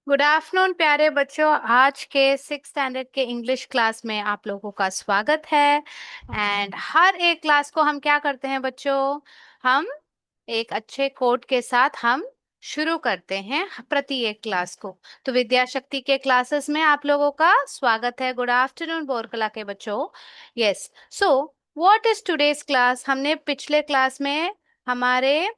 Good afternoon प्यारे बच्चों। आज के 6 स्टैंडर्ड के इंग्लिश क्लास में आप लोगों का स्वागत है। एंड हर एक क्लास को हम क्या करते हैं बच्चों, हम एक अच्छे कोट के साथ हम शुरू करते हैं प्रति एक क्लास को। तो विद्या शक्ति के क्लासेस में आप लोगों का स्वागत है। गुड आफ्टरनून बोरकला के बच्चों। Yes, so what is today's class. हमने पिछले क्लास में हमारे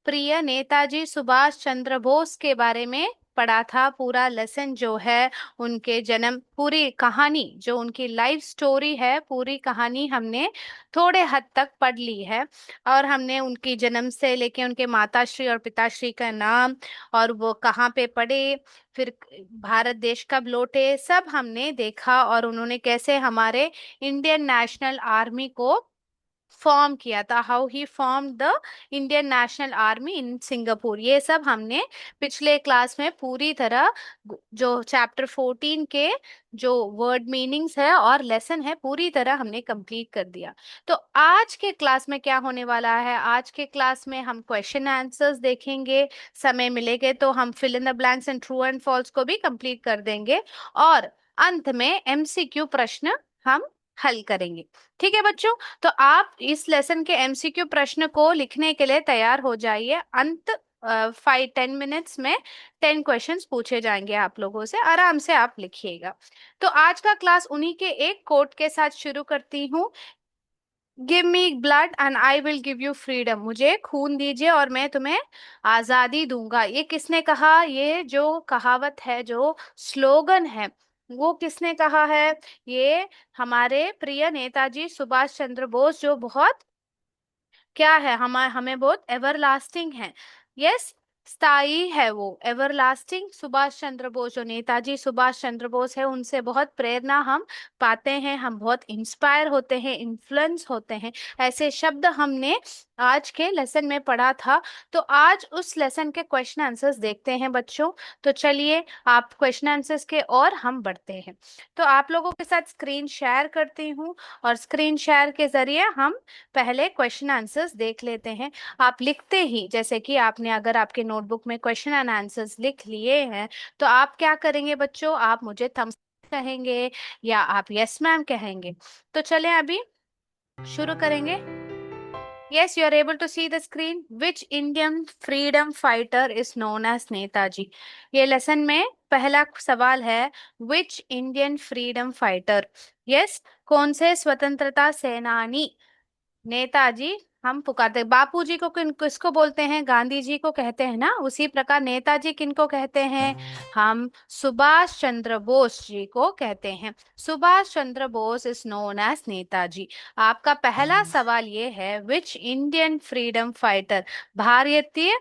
प्रिय नेताजी सुभाष चंद्र बोस के बारे में पढ़ा था। पूरा लेसन जो है, उनके जन्म, पूरी कहानी जो उनकी लाइफ स्टोरी है, पूरी कहानी हमने थोड़े हद तक पढ़ ली है। और हमने उनकी जन्म से लेके उनके माताश्री और पिताश्री का नाम, और वो कहाँ पे पढ़े, फिर भारत कब लौटे, सब हमने देखा। और उन्होंने कैसे हमारे इंडियन नेशनल आर्मी को फॉर्म किया था, how he form the Indian National Army in Singapore, ये सब हमने पिछले क्लास में पूरी तरह जो चैप्टर 14 के जो वर्ड मीनिंग्स है और लेसन है पूरी तरह हमने कंप्लीट कर दिया। तो आज के क्लास में क्या होने वाला है, आज के क्लास में हम क्वेश्चन आंसर्स देखेंगे, समय मिलेगे तो हम fill in the blanks and true and false को भी कंप्लीट कर देंगे, और अंत में एमसीक्यू प्रश्न हम हल करेंगे। ठीक है बच्चों, तो आप इस लेसन के एमसीक्यू प्रश्न को लिखने के लिए तैयार हो जाइए। अंत 5-10 मिनट्स में 10 क्वेश्चंस पूछे जाएंगे आप लोगों से, आराम से आप लिखिएगा। तो आज का क्लास उन्हीं के एक कोट के साथ शुरू करती हूँ। Give me blood and I will give you freedom. मुझे खून दीजिए और मैं तुम्हें आजादी दूंगा। ये किसने कहा, ये जो कहावत है, जो स्लोगन है, वो किसने कहा है? ये हमारे प्रिय नेताजी सुभाष चंद्र बोस, जो बहुत क्या है, हमें हमें बहुत एवरलास्टिंग है। यस, स्थायी है वो एवरलास्टिंग। सुभाष चंद्र बोस, जो नेताजी सुभाष चंद्र बोस है, उनसे बहुत प्रेरणा हम पाते हैं, हम बहुत इंस्पायर होते हैं, इन्फ्लुएंस होते हैं। ऐसे शब्द हमने आज के लेसन में पढ़ा था। तो आज उस लेसन के क्वेश्चन आंसर्स देखते हैं बच्चों। तो चलिए, आप क्वेश्चन आंसर्स के और हम बढ़ते हैं। तो आप लोगों के साथ स्क्रीन शेयर करती हूँ, और स्क्रीन शेयर के जरिए हम पहले क्वेश्चन आंसर्स देख लेते हैं। आप लिखते ही, जैसे कि आपने अगर आपके नोटबुक में क्वेश्चन एंड आंसर्स लिख लिए हैं, तो आप क्या करेंगे बच्चों, आप मुझे थम्स कहेंगे या आप यस मैम कहेंगे। तो चलें अभी शुरू करेंगे। Yes, you are able to see the screen. Which Indian freedom fighter is known as Netaji? ये लेसन में पहला सवाल है, Which Indian freedom fighter? Yes, कौन से स्वतंत्रता सेनानी नेताजी हम पुकारते हैं? बापू जी को किसको बोलते हैं? गांधी जी को कहते हैं ना। उसी प्रकार नेताजी किनको कहते हैं? हम सुभाष चंद्र बोस जी को कहते हैं। Subhash Chandra Bose is known as Netaji. आपका पहला सवाल ये है, विच इंडियन फ्रीडम फाइटर, भारतीय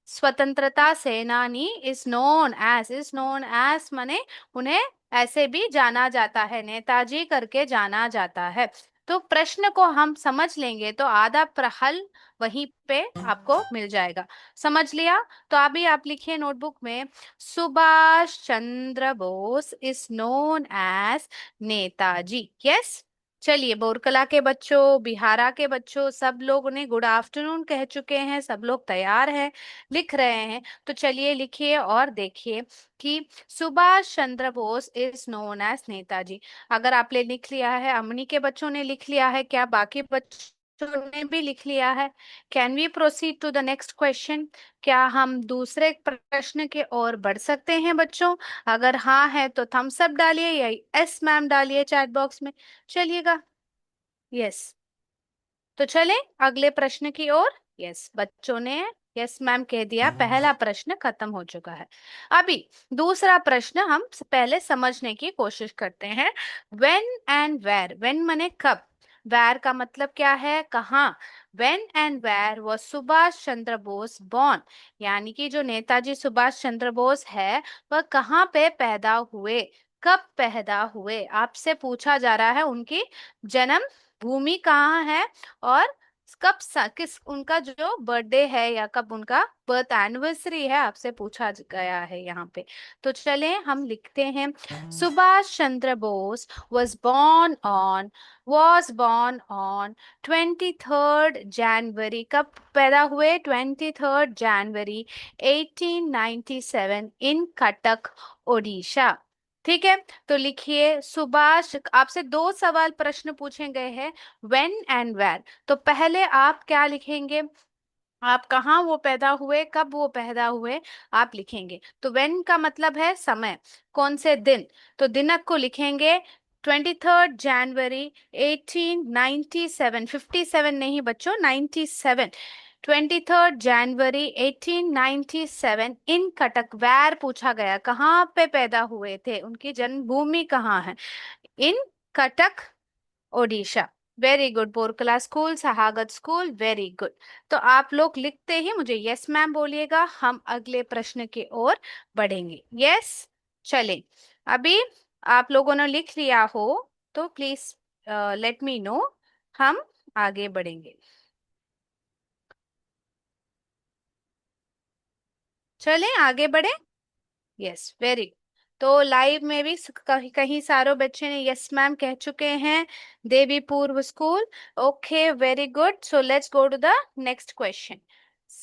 स्वतंत्रता सेनानी इज नोन एज माने उन्हें ऐसे भी जाना जाता है, नेताजी करके जाना जाता है। तो प्रश्न को हम समझ लेंगे तो आधा हल वहीं पे आपको मिल जाएगा। समझ लिया? तो अभी आप लिखिए नोटबुक में, Subhash Chandra Bose is known as Netaji. Yes, चलिए, बोरकला के बच्चों, बिहारा के बच्चों, सब लोगों ने गुड आफ्टरनून कह चुके हैं, सब लोग तैयार हैं, लिख रहे हैं। तो चलिए लिखिए और देखिए कि Subhash Chandra Bose is known as Netaji. अगर आपने लिख लिया है, अमनी के बच्चों ने लिख लिया है, क्या बाकी बच्चों ने भी लिख लिया है? Can we proceed to the next question? क्या हम दूसरे प्रश्न के ओर बढ़ सकते हैं बच्चों? अगर हाँ है तो थम्स अप डालिए या एस मैम डालिए चैट बॉक्स में। चलिएगा, यस। तो चले अगले प्रश्न की ओर। यस, बच्चों ने यस मैम कह दिया, पहला प्रश्न खत्म हो चुका है। अभी दूसरा प्रश्न हम पहले समझने की कोशिश करते हैं। व्हेन एंड वेयर, व्हेन माने कब, वेयर का मतलब क्या है, कहाँ। When and where was Subhash Chandra Bose born, यानी कि जो नेताजी सुभाष चंद्र बोस है, वह कहाँ पे पैदा हुए, कब पैदा हुए। आपसे पूछा जा रहा है उनकी जन्म भूमि कहाँ है और किस उनका जो बर्थडे है या कब उनका बर्थ एनिवर्सरी है, आपसे पूछा गया है यहाँ पे। तो चलें हम लिखते हैं, Subhash Chandra Bose was born on 23rd January। कब पैदा हुए? 23rd January 1897 इन कटक, ओडिशा। ठीक है, तो लिखिए सुभाष। आपसे दो सवाल प्रश्न पूछे गए हैं, व्हेन एंड वेयर। तो पहले आप क्या लिखेंगे? आप कहाँ वो पैदा हुए, कब वो पैदा हुए, आप लिखेंगे। तो व्हेन का मतलब है समय, कौन से दिन, तो दिनांक को लिखेंगे 23rd January 1897। 57 नहीं बच्चों, 97। 23rd January 1897 इन कटक। वैर पूछा गया, कहाँ पे पैदा हुए थे, उनकी जन्मभूमि कहाँ है? In Cuttack, Odisha. Very good, Borkala school, Sahagat school, very good. तो आप लोग लिखते ही मुझे यस मैम बोलिएगा, हम अगले प्रश्न की ओर बढ़ेंगे। यस, चलें। अभी आप लोगों ने लिख लिया हो तो प्लीज लेट मी नो, हम आगे बढ़ेंगे। चलें आगे बढ़े। Yes, very. तो लाइव में भी कहीं कहीं सारे बच्चे ने यस मैम कह चुके हैं। Devi Purv school, okay, very good. So let's go to the next question.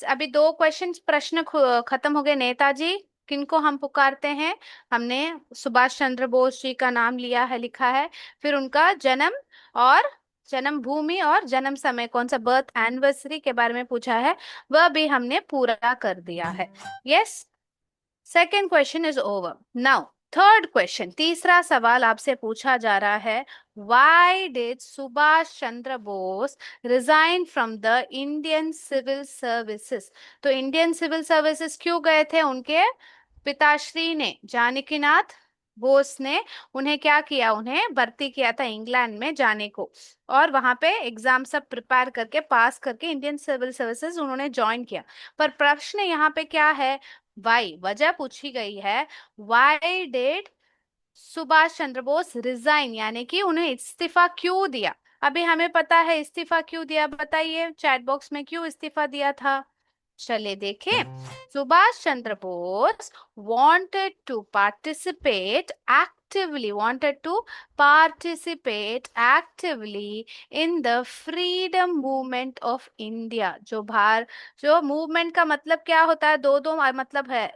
अभी दो क्वेश्चन प्रश्न खत्म हो गए। नेताजी किनको हम पुकारते हैं? हमने सुभाष चंद्र बोस जी का नाम लिया है, लिखा है। फिर उनका जन्म और जन्म भूमि और जन्म समय, कौन सा बर्थ एनिवर्सरी के बारे में पूछा है, वह भी हमने पूरा कर दिया है। Yes, second question is over. Now third question, तीसरा सवाल आपसे पूछा जा रहा है, why did Subhash Chandra Bose resign from the Indian civil services? तो इंडियन सिविल सर्विसेज क्यों गए थे? उनके पिताश्री ने, जानकीनाथ बोस ने उन्हें क्या किया, उन्हें भर्ती किया था इंग्लैंड में जाने को, और वहां पे एग्जाम सब प्रिपेयर करके पास करके इंडियन सिविल सर्विसेज उन्होंने ज्वाइन किया। पर प्रश्न यहाँ पे क्या है? वाई, वजह पूछी गई है। Why did Subhash Chandra Bose resign, यानी कि उन्हें इस्तीफा क्यों दिया? अभी हमें पता है इस्तीफा क्यों दिया, बताइए चैट बॉक्स में, क्यों इस्तीफा दिया था? चलिए देखें। Subhash Chandra Bose wanted to participate actively in the freedom movement of India। जो मूवमेंट का मतलब क्या होता है, दो दो मतलब है।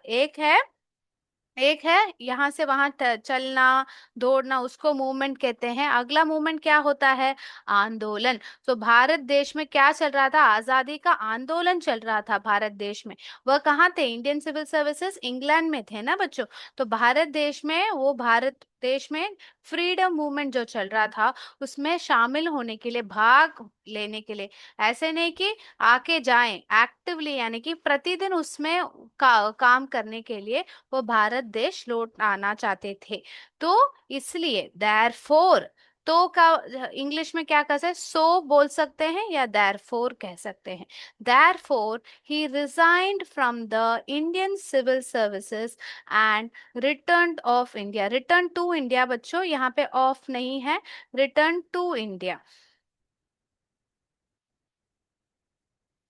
एक है यहाँ से वहां चलना, दौड़ना, उसको मूवमेंट कहते हैं। अगला मूवमेंट क्या होता है? आंदोलन। तो भारत देश में क्या चल रहा था? आजादी का आंदोलन चल रहा था भारत देश में। वह कहाँ थे? इंडियन सिविल सर्विसेज इंग्लैंड में थे ना बच्चों। तो भारत देश में, वो भारत देश में फ्रीडम मूवमेंट जो चल रहा था, उसमें शामिल होने के लिए, भाग लेने के लिए, ऐसे नहीं कि आके जाएं, एक्टिवली यानी कि प्रतिदिन उसमें काम करने के लिए वो भारत देश लौट आना चाहते थे। तो इसलिए देयरफॉर, तो का इंग्लिश में क्या कह सकते हैं? सो बोल सकते हैं या देयरफॉर कह सकते हैं। Therefore he resigned from the Indian civil services and return of India. Return to India बच्चों, यहाँ पे ऑफ नहीं है, return to India.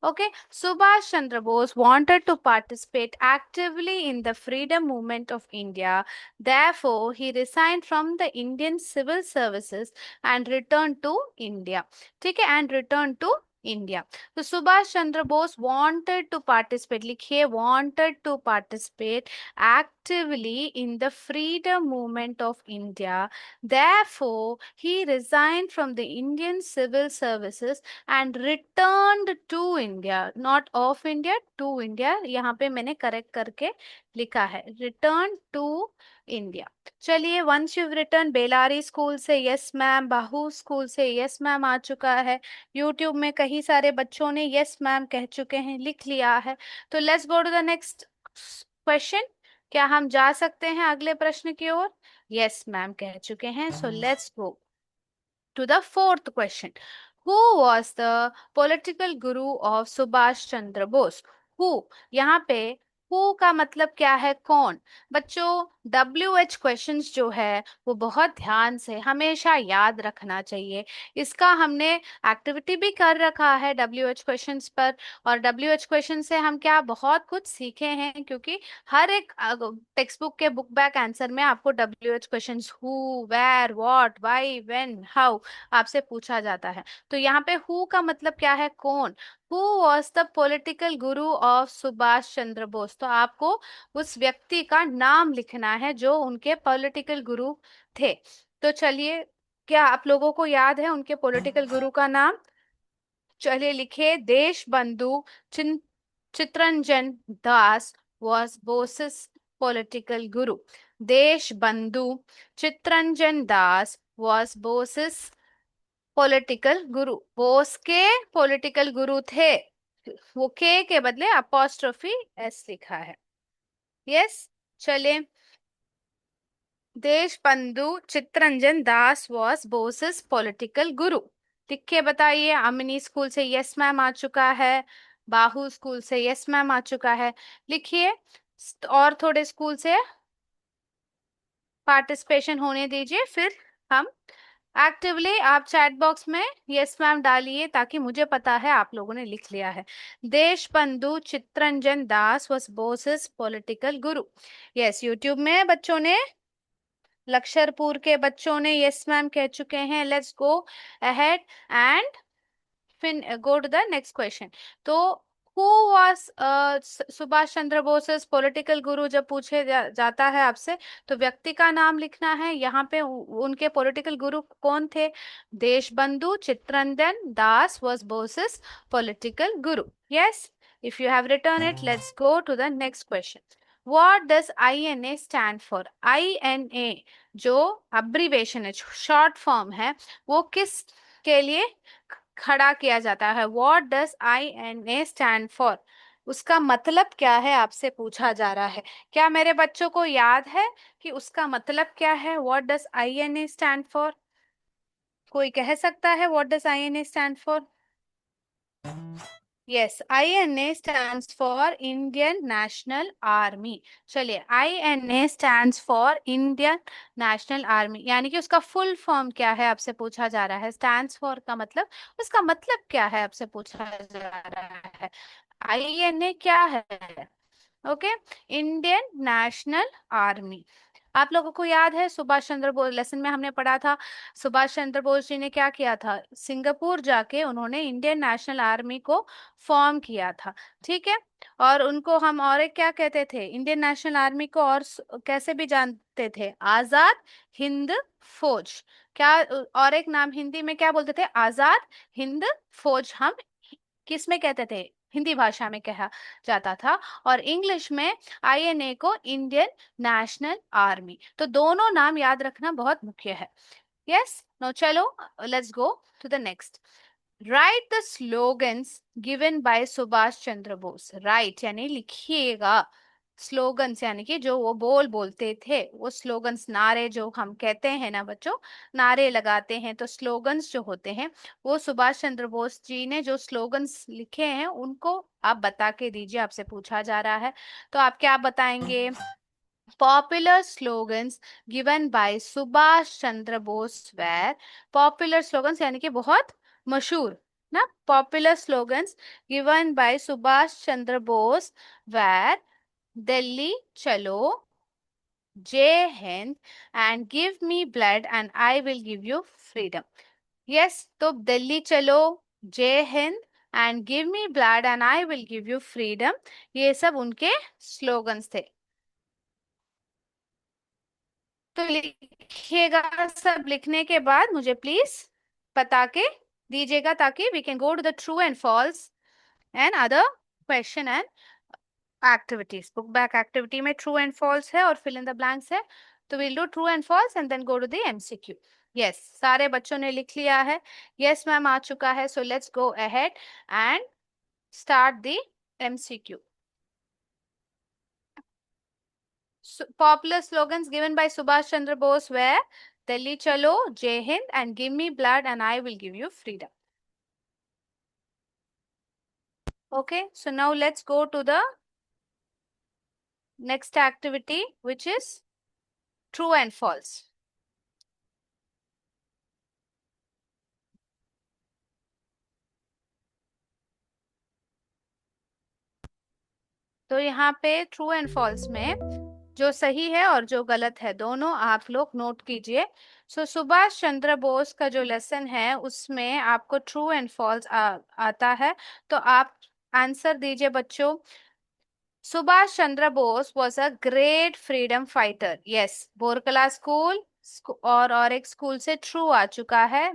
Okay, Subhash Chandra Bose wanted to participate actively in the freedom movement of India. Therefore, he resigned from the Indian civil services and returned to India. ठीक है, and returned to India. So Subhash Chandra Bose wanted to participate, लिखिए wanted to participate actively in the freedom movement of India. Therefore, he resigned from the Indian civil services and returned to India, not of India, to India. यहाँ पे मैंने correct करके लिखा है, return to India. चलिए, once you return, Bellary school से yes ma'am, Bahu school से yes ma'am आ चुका है। यूट्यूब में कई सारे बच्चों ने यस मैम कह चुके हैं, लिख लिया है। तो let's go to the next question. क्या हम जा सकते हैं अगले प्रश्न की ओर? यस मैम कह चुके हैं। सो let's go to the fourth question. Who was the political guru of Subhash Chandra Bose? Who, यहाँ पे who का मतलब क्या है? कौन? बच्चों, WH क्वेश्चंस जो है वो बहुत ध्यान से हमेशा याद रखना चाहिए। इसका हमने एक्टिविटी भी कर रखा है WH क्वेश्चंस पर। और WH क्वेश्चन से हम क्या बहुत कुछ सीखे हैं, क्योंकि हर एक टेक्स्ट बुक के बुक बैक आंसर में आपको WH questions who, where, what, why, when, how आपसे पूछा जाता है। तो यहाँ पे हु का मतलब क्या है, कौन। Who was the political Guru of Subhash Chandra Bose. तो आपको उस व्यक्ति का नाम लिखना है जो उनके पॉलिटिकल गुरु थे। तो चलिए, क्या आप लोगों को याद है उनके पॉलिटिकल गुरु का नाम? चलिए लिखिए, देश बंधु Chittaranjan Das was bosses political गुरु। देश बंधु Chittaranjan Das was bosses political गुरु। बोस के पॉलिटिकल गुरु थे। वो के बदले अपोस्ट्रोफी एस लिखा है। यस। चलिए, देशबंधु चित्तरंजन दास वॉज बोसेस पॉलिटिकल गुरु। लिख के बताइए। अमिनी स्कूल से यस मैम आ चुका है। बाहू स्कूल से यस मैम आ चुका है। लिखिए। और थोड़े स्कूल से पार्टिसिपेशन होने दीजिए, फिर हम एक्टिवली आप चैट बॉक्स में यस मैम डालिए, ताकि मुझे पता है आप लोगों ने लिख लिया है। देशबंधु चित्तरंजन दास was bosses political Guru. Yes, YouTube में बच्चों ने, लक्षरपुर के बच्चों ने यस मैम कह चुके हैं। लेट्स गो अहेड एंड फिर go to the next question. तो who was Subhash Chandra Bose political guru जब पूछे जाता है आपसे, तो व्यक्ति का नाम लिखना है। यहाँ पे उनके पॉलिटिकल गुरु कौन थे? देशबंधु चित्तरंजन दास was bosses political Guru. Yes, if you have written it, let's go to the next question. What does INA stand for? INA जो अब्रीवेशन है, शॉर्ट फॉर्म है, वो किस के लिए खड़ा किया जाता है? What does INA stand for? उसका मतलब क्या है, आपसे पूछा जा रहा है। क्या मेरे बच्चों को याद है कि उसका मतलब क्या है? What does INA stand for? कोई कह सकता है what does INA stand for? Yes, INA stands for Indian National army. चलिए, INA stands for Indian National army, यानी कि उसका फुल फॉर्म क्या है आपसे पूछा जा रहा है। स्टैंड्स फॉर का मतलब, उसका मतलब क्या है आपसे पूछा जा रहा है। INA क्या है? Okay, Indian National army. आप लोगों को याद है सुभाष चंद्र बोस, लेसन में हमने पढ़ा था, सुभाष चंद्र बोस जी ने क्या किया था? सिंगापुर जाके उन्होंने इंडियन नेशनल आर्मी को फॉर्म किया था। ठीक है। और उनको हम और एक क्या कहते थे, इंडियन नेशनल आर्मी को, और कैसे भी जानते थे? आजाद हिंद फौज। क्या और एक नाम हिंदी में क्या बोलते थे? आजाद हिंद फौज। हम किस में कहते थे? हिंदी भाषा में कहा जाता था। और इंग्लिश में INA को इंडियन नेशनल आर्मी। तो दोनों नाम याद रखना बहुत मुख्य है। यस, नो चलो, let's go to the next. Write the slogans given by Subhash Chandra Bose. Write यानी लिखिएगा। स्लोगन्स यानी कि जो वो बोलते थे, वो स्लोगन्स, नारे जो हम कहते हैं ना बच्चों, नारे लगाते हैं, तो स्लोगन्स जो होते हैं, वो सुभाष चंद्र बोस जी ने जो स्लोगन्स लिखे हैं उनको आप बता के दीजिए, आपसे पूछा जा रहा है। तो आप क्या बताएंगे? Popular slogans given by Subhash Chandra Bose were. Popular slogans यानी कि बहुत मशहूर ना। Popular slogans given by Subhash Chandra Bose were, Delhi चलो, Jai Hind, and give me blood and I will give you freedom. Yes, तो दिल्ली चलो, Jai Hind and give me blood and I will give you freedom, ये सब उनके स्लोगन्स थे। तो लिखिएगा। सब लिखने के बाद मुझे प्लीज बता के दीजिएगा, ताकि we can go to the true and false and other question and activities. Book back activity में ट्रू एंड फॉल्स है और फिल इन द ब्लैंक्स है। तो will do true and false and then go to the MCQ। Yes, सारे बच्चों ने लिख लिया है। यस मैम आ चुका है। So let's go ahead and start the MCQ. Popular slogans given by Subhash Chandra Bose were Delhi Chalo, Jai Hind, and Give Me Blood and I Will Give You Freedom. Okay, so now let's go to the next activity, which is true and false. तो यहाँ पे true and false में जो सही है और जो गलत है दोनों आप लोग नोट कीजिए। सुभाष चंद्र बोस का जो लेसन है उसमें आपको ट्रू एंड फॉल्स आता है। तो आप आंसर दीजिए बच्चों। Subhash Chandra Bose was a great freedom fighter. Yes, Borkala school और एक स्कूल से ट्रू आ चुका है।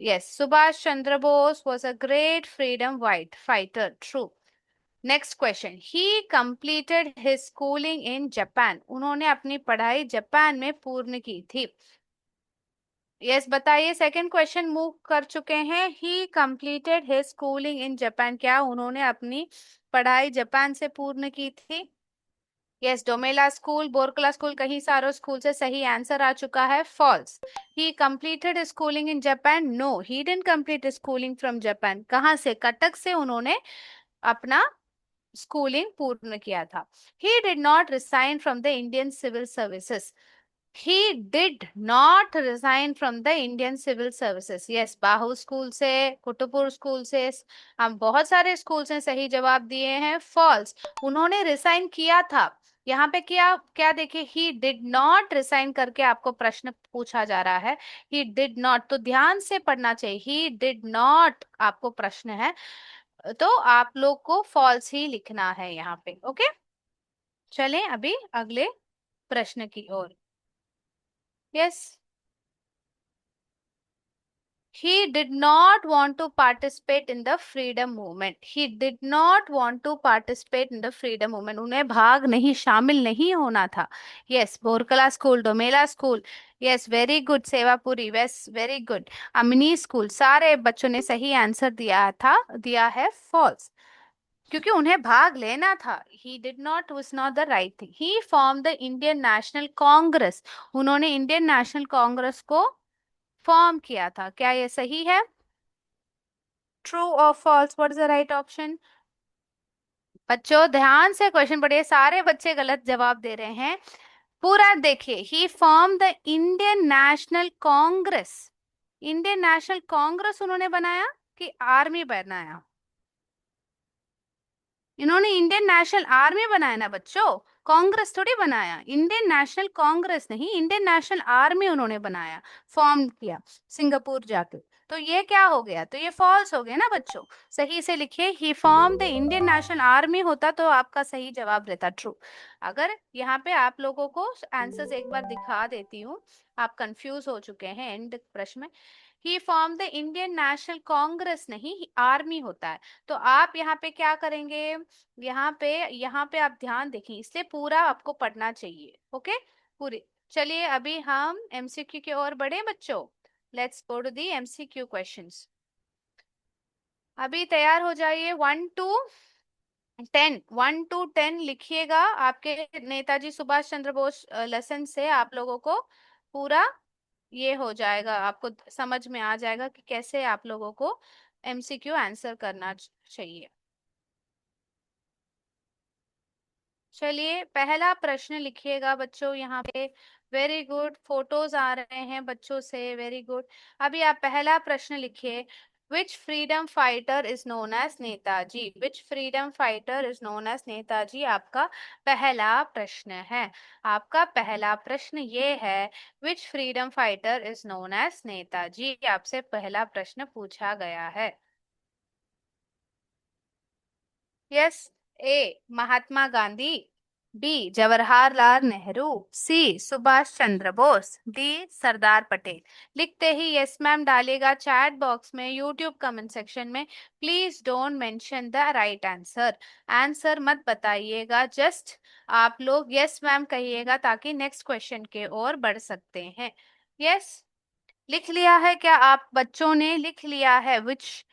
Yes, Subhash Chandra Bose was a great freedom white fighter, true. Next question, he completed his schooling in Japan. उन्होंने अपनी पढ़ाई जापान में पूर्ण की थी। यस, बताइए, सेकंड क्वेश्चन मूव कर चुके हैं। He completed his schooling in Japan, क्या उन्होंने अपनी पढ़ाई जापान से पूर्ण की थी? Yes, Domela school, Borkala school, कहीं सारे स्कूल से सही आंसर आ चुका है, false. He completed schooling in Japan, no he didn't complete schooling from Japan. कहाँ से? कटक से उन्होंने अपना स्कूलिंग पूर्ण किया था। He did not resign from the Indian civil services. He did not resign from the Indian civil services. Yes, Bahu school से, Kutubpur school से, हम बहुत सारे स्कूल से सही जवाब दिए हैं, फॉल्स। उन्होंने रिसाइन किया था। यहाँ पे क्या क्या देखिए, ही डिड नॉट रिसाइन करके आपको प्रश्न पूछा जा रहा है। ही डिड नॉट, तो ध्यान से पढ़ना चाहिए। ही डिड नॉट आपको प्रश्न है, तो आप लोग को फॉल्स ही लिखना है यहाँ पे। ओके, चलें अभी अगले प्रश्न की ओर। Yes, he did not want to participate in the freedom movement. He did not want to participate in the freedom movement. उन्हें भाग नहीं, शामिल नहीं होना था। Yes, Borkala school, Domela school, yes very good, Sevapuri, yes very good, Amini school, सारे बच्चों ने सही आंसर दिया है फॉल्स, क्योंकि उन्हें भाग लेना था। He did not, was not the right thing. He form the Indian National Congress. उन्होंने इंडियन नेशनल कांग्रेस को फॉर्म किया था। क्या ये सही है? ट्रू और false, what is the right option? बच्चों ध्यान से क्वेश्चन पढ़िए, सारे बच्चे गलत जवाब दे रहे हैं। पूरा देखिए, he form the Indian National Congress. Indian National Congress उन्होंने बनाया कि आर्मी बनाया? इन्होंने इंडियन नेशनल आर्मी बनाया ना बच्चों, कांग्रेस थोड़ी बनाया। इंडियन नेशनल कांग्रेस नहीं, इंडियन नेशनल आर्मी उन्होंने बनाया, फॉर्म किया सिंगापुर जाके। तो ये क्या हो गया? तो ये फॉल्स हो गया ना बच्चों। सही से लिखिए, he form the Indian National Army होता तो आपका सही जवाब रहता ट्रू। अगर यहाँ पे आप लोगों को आंसर्स एक बार दिखा देती हूँ, आप कंफ्यूज हो चुके हैं एंड प्रश्न में। He form the Indian National Congress नहीं, आर्मी होता है। तो आप यहाँ पे क्या करेंगे? यहाँ पे आप ध्यान देखें, इसलिए पूरा आपको पढ़ना चाहिए। ओके, पूरी। चलिए अभी हम एमसीक्यू की ओर बढ़े बच्चों। Let's go to the MCQ questions. अभी तैयार हो जाइए। 1 to 10 लिखिएगा। आपके नेताजी सुभाष चंद्र बोस लेसन से आप लोगों को पूरा ये हो जाएगा, आपको समझ में आ जाएगा कि कैसे आप लोगों को एमसीक्यू आंसर करना चाहिए। चलिए पहला प्रश्न लिखिएगा बच्चों यहाँ पे। वेरी गुड, फोटोज आ रहे हैं बच्चों से, वेरी गुड। अभी आप पहला प्रश्न लिखिए। Which freedom fighter is known as Netaji? Which freedom fighter is known as Netaji आपका पहला प्रश्न है। आपका पहला प्रश्न ये है, which freedom fighter is known as Netaji, आपसे पहला प्रश्न पूछा गया है। Yes, A Mahatma Gandhi, B Jawaharlal Nehru, C Subhash Chandra Bose, D Sardar Patel. लिखते ही यस मैम डालिएगा चैट बॉक्स में, यूट्यूब कमेंट सेक्शन में। Please don't mention the right answer. Answer मत बताइएगा, जस्ट आप लोग यस मैम कहिएगा ताकि नेक्स्ट क्वेश्चन के ओर बढ़ सकते हैं। यस, लिख लिया है क्या आप बच्चों ने? लिख लिया है which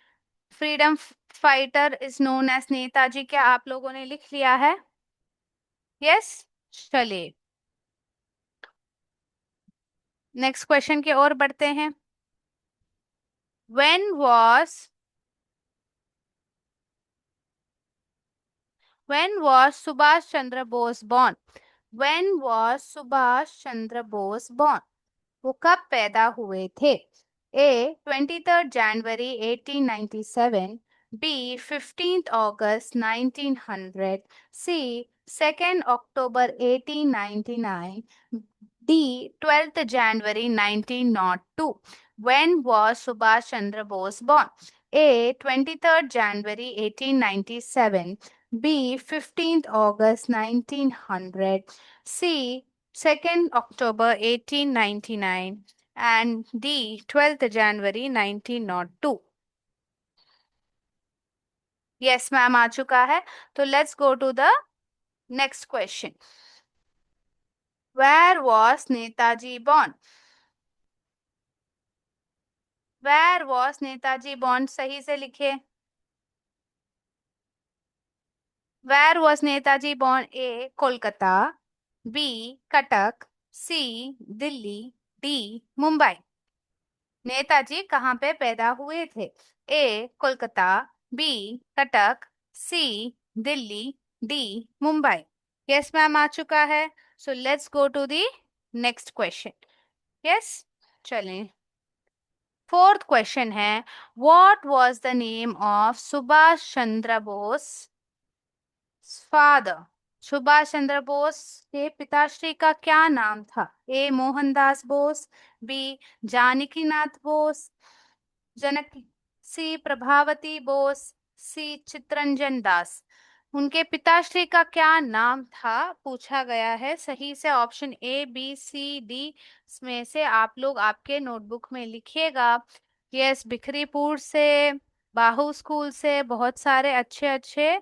freedom fighter is known as Netaji, क्या आप लोगों ने लिख लिया है? यस, चलिए नेक्स्ट क्वेश्चन की ओर बढ़ते हैं। When was when was Subhash Chandra Bose born? When was Subhash Chandra Bose born? वो कब पैदा हुए थे? A. 23rd January 1897, B. 15th August 1900, C. 2nd October 1899, D. 12th January 1902. When was Subhash Chandra Bose born? A. 23rd January 1897, B. 15th August 1900, C. 2nd October 1899 and D 12th January 1902. Yes, ma'am आ चुका है. तो let's go to the next question. Where was Netaji born? Where was Netaji born? सही से लिखे. Where was Netaji born? A. Kolkata, B. Cuttack, C. Delhi, D. Mumbai. Netaji कहाँ पे पैदा हुए थे? A Kolkata, B Cuttack, C Delhi, D Mumbai. Yes ma'am आ चुका है. So let's go to the next question. Yes, चलें. फोर्थ क्वेश्चन है, what was the name of Subhash Chandra Bose father? Subhash Chandra Bose के पिताश्री का क्या नाम था? A Mohandas Bose, B Janakinath Bose, Janak, C Prabhavati Bose, C Chittaranjan Das. उनके पिताश्री का क्या नाम था पूछा गया है. सही से option A B C D में से आप लोग आपके नोटबुक में लिखिएगा. यस, बिखरीपुर से, बाहू स्कूल से बहुत सारे अच्छे अच्छे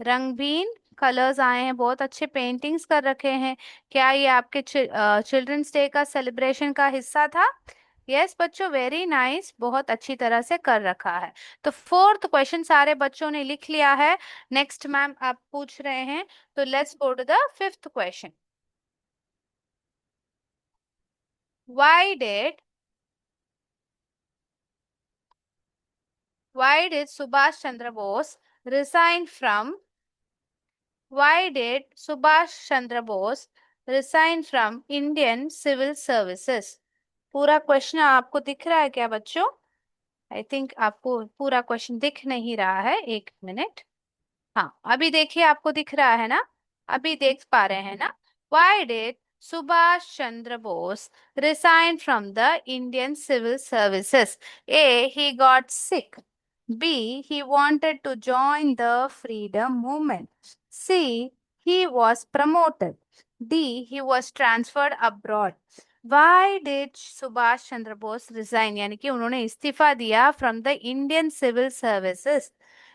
रंगीन कलर्स आए हैं, बहुत अच्छे पेंटिंग्स कर रखे हैं. क्या ये आपके चिल्ड्रंस डे का सेलिब्रेशन का हिस्सा था? यस बच्चों, वेरी नाइस, बहुत अच्छी तरह से कर रखा है. तो फोर्थ क्वेश्चन सारे बच्चों ने लिख लिया है. नेक्स्ट मैम आप पूछ रहे हैं, तो let's go to the fifth question. Why did why did Subhash Chandra Bose resign from Why did Subhash Chandra Bose resign from Indian Civil Services? पूरा क्वेश्चन आपको दिख रहा है क्या बच्चों? आई थिंक आपको पूरा क्वेश्चन दिख नहीं रहा है. एक मिनट. हाँ, अभी देखिए, आपको दिख रहा है ना? अभी देख पा रहे हैं ना? Why did Subhash Chandra Bose resign from the Indian Civil Services? A. He got sick. B. He wanted to join the freedom movement. C. He was promoted. D. He was transferred abroad. Why did Subhash Chandra Bose resign? यानी कि उन्होंने इस्तीफा दिया from the Indian Civil Services.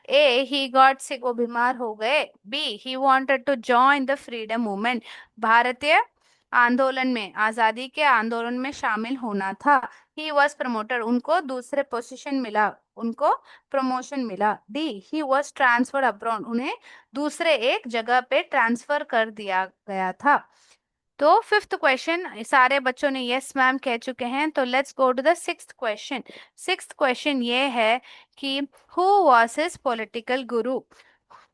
A. He got sick, वो बीमार हो गए. B. He wanted to join the freedom movement. भारतीय आंदोलन में, आजादी के आंदोलन में शामिल होना था. He was promoted, उनको दूसरे पोजीशन मिला, उनको प्रमोशन मिला. D. He was transferred abroad, उन्हें दूसरे एक जगह पे ट्रांसफर कर दिया गया था. तो फिफ्थ क्वेश्चन सारे बच्चों ने यस मैम कह चुके हैं. तो let's go to the sixth question. Sixth question ये है कि who was his political guru?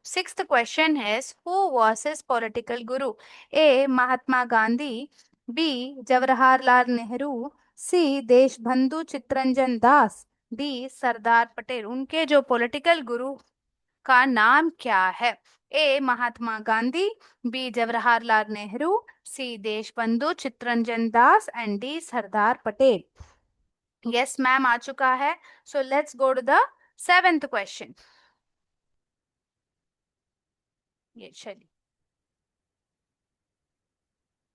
Sixth question है, who was his political guru? A Mahatma Gandhi, B Jawaharlal Nehru, C Deshbandhu Chittaranjan Das, D Sardar Patel. उनके जो पॉलिटिकल गुरु का नाम क्या है? A Mahatma Gandhi, B Jawaharlal Nehru, C Deshbandhu Chittaranjan Das and D Sardar Patel. Yes ma'am आ चुका है. So let's go to the seventh question. ये चलिए,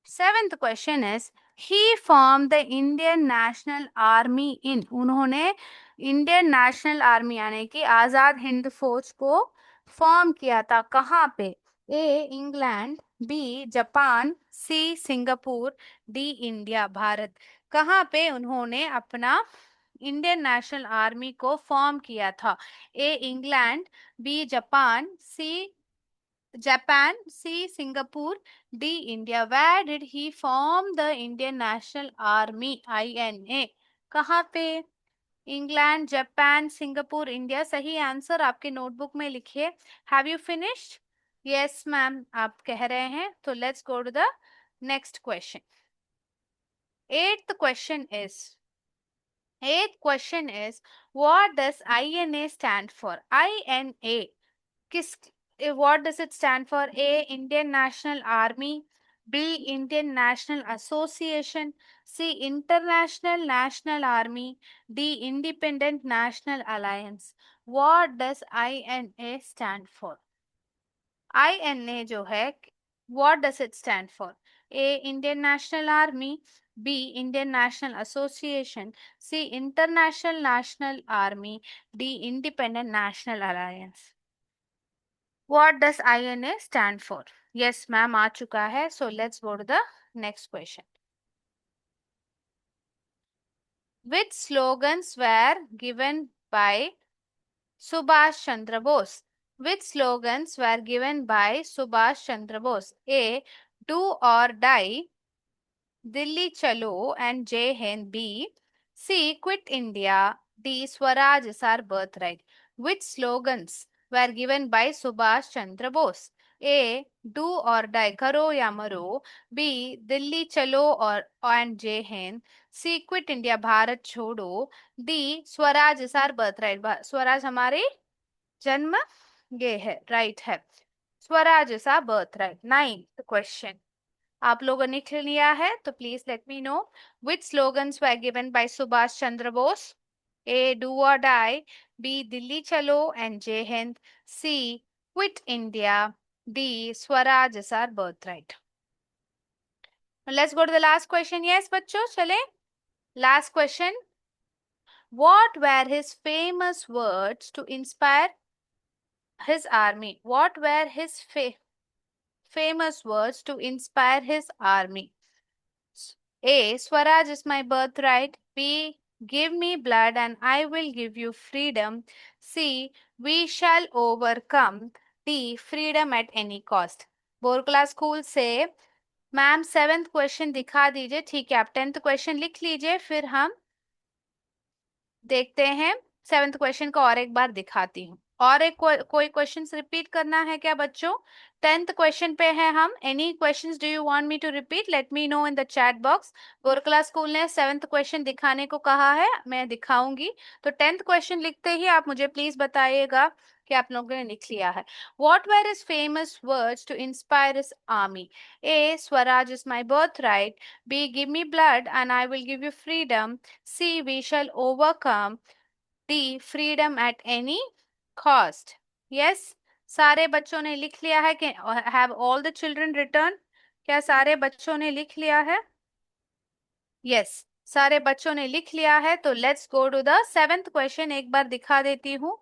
seventh question is he form the Indian National Army in. उन्होंने इंडियन नेशनल आर्मी यानी कि आजाद हिंद फौज को फॉर्म किया था कहाँ पे? A England, B Japan, C Singapore, D India Bharat. कहाँ पे उन्होंने अपना इंडियन नेशनल आर्मी को फॉर्म किया था? A England, B Japan, C Japan, C. Singapore, D. India. Where did he form the Indian National Army? INA. कहाँ पे? England, Japan, Singapore, India. सही आंसर आपके नोटबुक में लिखिए. Have you finished? Yes ma'am, आप कह रहे हैं, तो let's go to the next question. Eighth question is Eighth question is, what does INA stand for? INA, किस, what does it stand for? A, Indian National Army. B, Indian National Association. C, International National Army. D, Independent National Alliance. What does INA stand for? INA जो है, what does it stand for? A, Indian National Army. B, Indian National Association. C, International National Army. D, Independent National Alliance. What does INA stand for? Yes, ma'am, आ चुका है. So let's go to the next question. Which slogans were given by Subhash Chandra Bose? Which slogans were given by Subhash Chandra Bose? A, do or die. Delhi Chalo and Jai Hind. B, C, quit India. D, Swaraj is our birthright. Which slogans were given by Subhash Chandra Bose? A, do or die, karo ya maro. B, Delhi Chalo or and Jai Hind. C, quit India, Bharat छोड़ो. D, Swaraj is our birthright. Swaraj हमारी जन्म ये है, right है. Swaraj is our birthright. Ninth question. आप लोगों ने लिख लिया है तो please let me know. Which slogans were given by Subhash Chandra Bose? A, do और डाई. बी, दिल्ली चलो एंड जय Hind. C, quit India. D, Swaraj is our birthright. Let's go to the last question. Yes बच्चों, चले. Last question. What were his famous words to inspire his army? What were his famous words to inspire his army? A, Swaraj is my birthright. B, give me blood and I will give you freedom. C, we shall overcome. D, freedom at any cost. Borkala school से ma'am 7th question दिखा दीजिए. ठीक है, आप 10th question लिख लीजिए, फिर हम देखते हैं. 7th क्वेश्चन को और एक बार दिखाती हूँ. और एक कोई क्वेश्चन रिपीट करना है क्या बच्चों? 10th क्वेश्चन पे है हम. Any questions do you want me to repeat? Let me know in the chat box. Gorkala school ने 7th क्वेश्चन दिखाने को कहा है, मैं दिखाऊंगी. तो 10th क्वेश्चन लिखते ही आप मुझे प्लीज बताइएगा कि आप लोगों ने लिख लिया है. What were his famous words to inspire his army? A, Swaraj is my birthright. B, give me blood and I will give you freedom. C, we shall overcome. D, freedom at any cost. Yes, सारे बच्चों ने लिख लिया है कि have all the children written? क्या सारे बच्चों ने लिख लिया है? Yes, सारे बच्चों ने लिख लिया है. तो let's go to the 7th question. एक बार दिखा देती हूँ.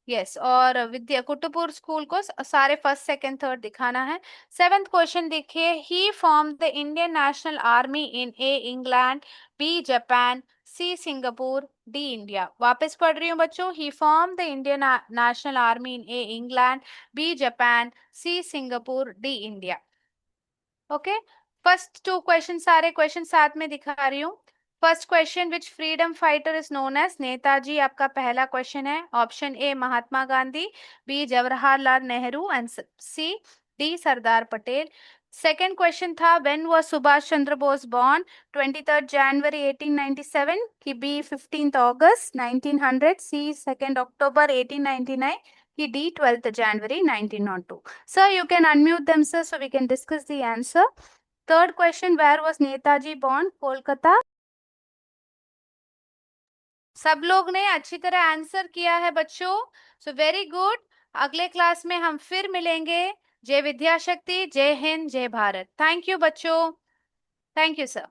यस, और विद्या कुटुपुर स्कूल को सारे फर्स्ट सेकंड थर्ड दिखाना है. 7th क्वेश्चन देखिए. He form the Indian National Army in A, England. B, Japan. C, Singapore. D, India. वापस पढ़ रही हूँ बच्चों. He form the Indian National Army in A, England. B, Japan. C, Singapore. D, India. Okay. First 2 question, सारे question साथ में दिखा रही हूँ. First question, which freedom fighter is known as? Netaji आपका पहला क्वेश्चन है. Option A, Mahatma Gandhi. B, Jawaharlal Nehru and C, D, Sardar Patel. Second question था, when was Subhash Chandra Bose born? 23 जनवरी 1897. की बी, 15 अगस्त 1900. सी, 2 अक्टूबर 1899. की D, 12 January 1902. Sir, you can unmute them, sir, so we can discuss the answer. Third question, where was Netaji born? Kolkata. सब लोग ने अच्छी तरह answer किया है बच्चों. So very good. अगले क्लास में हम फिर मिलेंगे. जय विद्याशक्ति, जय हिंद, जय भारत. थैंक यू बच्चों. Thank you sir.